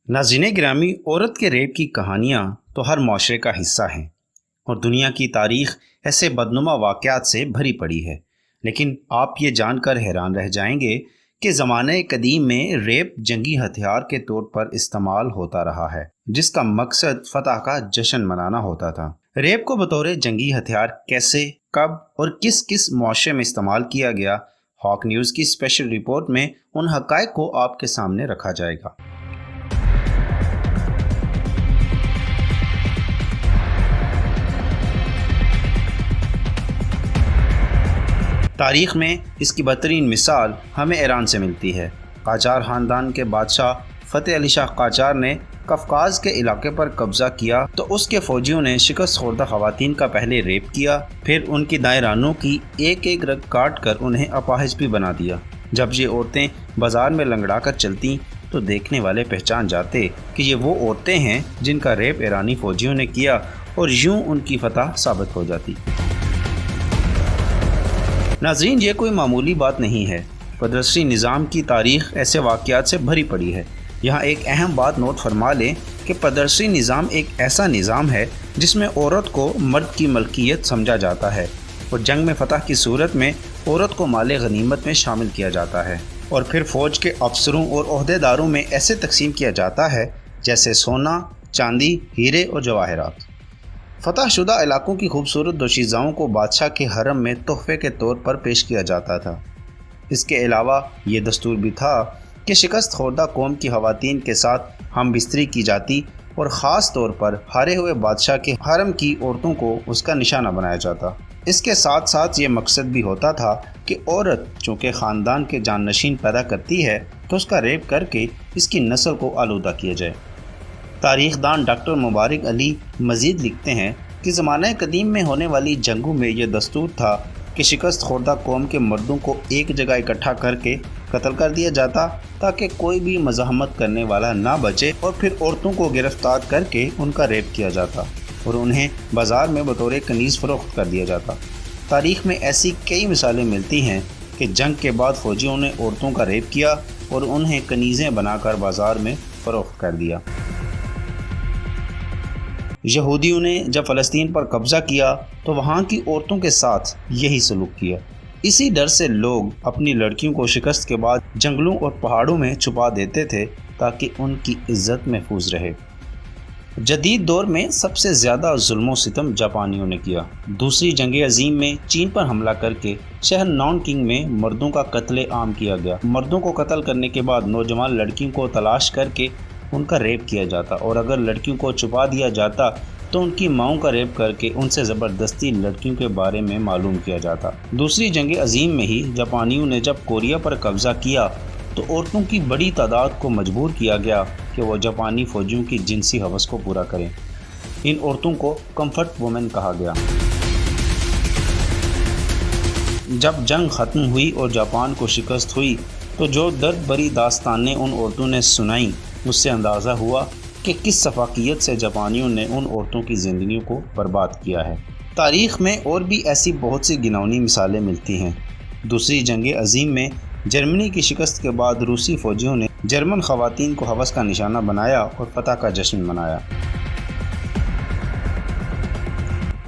नाज़रीन गिरामी, औरत के रेप की कहानियाँ तो हर माशरे का हिस्सा हैं और दुनिया की तारीख़ ऐसे बदनुमा वाक़यात से भरी पड़ी है। लेकिन आप ये जानकर हैरान रह जाएंगे कि ज़माने कदीम में रेप जंगी हथियार के तौर पर इस्तेमाल होता रहा है, जिसका मकसद फतह का जश्न मनाना होता था। रेप को बतौर जंगी हथियार कैसे, कब और किस किस माशरे में इस्तेमाल किया गया, हॉक न्यूज़ की स्पेशल रिपोर्ट में उन हक़ाइक़ को आपके सामने रखा जाएगा। तारीख़ में इसकी बदतरीन मिसाल हमें ईरान से मिलती है। काजार ख़ानदान के बादशाह फ़तेह अली शाह काजार ने कफ़काज़ के इलाके पर कब्ज़ा किया तो उसके फ़ौजियों ने शिकस्त खुर्दा ख़वातीन का पहले रेप किया, फिर उनकी दायरानों की एक एक रग काट कर उन्हें अपाहिज भी बना दिया। जब ये औरतें बाज़ार में लंगड़ा कर चलती तो देखने वाले पहचान जाते कि ये वो औरतें हैं जिनका रेप ईरानी फ़ौजियों ने किया और यूँ उनकी फतह साबित हो जाती। नाज़रीन, ये कोई मामूली बात नहीं है। पदरसी निज़ाम की तारीख़ ऐसे वाक़यात से भरी पड़ी है। यहाँ एक अहम बात नोट फरमा लें कि पदरसी निज़ाम एक ऐसा निज़ाम है जिसमें औरत को मर्द की मलकियत समझा जाता है और जंग में फ़तह की सूरत में औरत को माले गनीमत में शामिल किया जाता है और फिर फ़ौज के अफसरों और ओहदेदारों में ऐसे तकसीम किया जाता है जैसे सोना, चांदी, हीरे और जवाहरात। फ़तह शुदा इलाकों की खूबसूरत दोशीज़ाओं को बादशाह के हरम में तोहफ़े के तौर पर पेश किया जाता था। इसके अलावा ये दस्तूर भी था कि शिकस्त खुर्दा कौम की ख़वातीन के साथ हम बिस्तरी की जाती और ख़ास तौर पर हारे हुए बादशाह के हरम की औरतों को उसका निशाना बनाया जाता। इसके साथ साथ ये मकसद भी होता था कि औरत चूँकि ख़ानदान के जाननशीन पैदा करती है तो उसका रेप करके इसकी नस्ल को आलूदा किया जाए। तारीख़दान डॉक्टर मुबारक अली मज़ीद लिखते हैं कि ज़माने कदीम में होने वाली जंगों में यह दस्तूर था कि शिकस्त खुर्दा कौम के मर्दों को एक जगह इकट्ठा करके कत्ल कर दिया जाता ताकि कोई भी मज़ाहमत करने वाला ना बचे और फिर औरतों को गिरफ़्तार करके उनका रेप किया जाता और उन्हें बाज़ार में बतौर कनीज़ फ़रोख्त कर दिया जाता। तारीख़ में ऐसी कई मिसालें मिलती हैं कि जंग के बाद फ़ौजियों ने औरतों का रेप किया और उन्हें कनीज़ें बनाकर बाज़ार में फ़रोख्त कर दिया। यहूदियों ने जब फ़लस्तीन पर कब्ज़ा किया तो वहाँ की औरतों के साथ यही सलूक किया। इसी डर से लोग अपनी लड़कियों को शिकस्त के बाद जंगलों और पहाड़ों में छुपा देते थे ताकि उनकी इज़्ज़त महफूज रहे। जदीद दौर में सबसे ज़्यादा जुल्म सितम जापानियों ने किया। दूसरी जंग अज़ीम में चीन पर हमला करके शहर नॉनकिंग में मर्दों का कत्ले आम किया गया। मर्दों को कत्ल करने के बाद नौजवान लड़कियों को तलाश करके उनका रेप किया जाता और अगर लड़कियों को छुपा दिया जाता तो उनकी माओं का रेप करके उनसे ज़बरदस्ती लड़कियों के बारे में मालूम किया जाता। दूसरी जंग अज़ीम में ही जापानियों ने जब कोरिया पर कब्ज़ा किया तो औरतों की बड़ी तादाद को मजबूर किया गया कि वह जापानी फ़ौजियों की जिनसी हवस को पूरा करें। इन औरतों को कम्फर्ट वुमेन कहा गया। जब जंग ख़त्म हुई और जापान को शिकस्त हुई तो जो दर्द भरी दास्तानें उन औरतों ने सुनाई उससे अंदाज़ा हुआ कि किस सफाकियत से जापानियों ने उन औरतों की ज़िंदगियों को बर्बाद किया है। तारीख़ में और भी ऐसी बहुत सी गिनौनी मिसालें मिलती हैं। दूसरी जंग अज़ीम में जर्मनी की शिकस्त के बाद रूसी फ़ौजियों ने जर्मन ख़वातीन को हवस का निशाना बनाया और फतह का जश्न मनाया।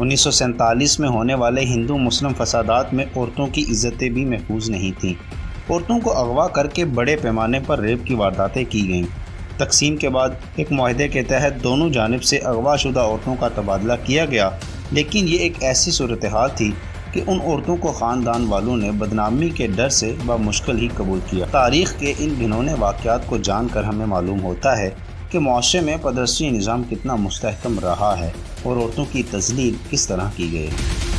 1947 में होने वाले हिंदू मुस्लिम फसादात में औरतों की इज़्ज़तें भी महफूज नहीं थीं। औरतों को अगवा करके बड़े पैमाने पर रेप की वारदातें की गईं। तकसीम के बाद एक मुआहदे के तहत दोनों जानिब से अगवा शुदा औरतों का तबादला किया गया, लेकिन ये एक ऐसी सूरत हाल थी कि उन औरतों को ख़ानदान वालों ने बदनामी के डर से बामुश्किल ही कबूल किया। तारीख़ के इन घिनौने वाक़यात को जानकर हमें मालूम होता है कि मुआशरे में पदरसी निज़ाम कितना मुस्तहकम रहा है और औरतों की तज़लील किस तरह की गई है।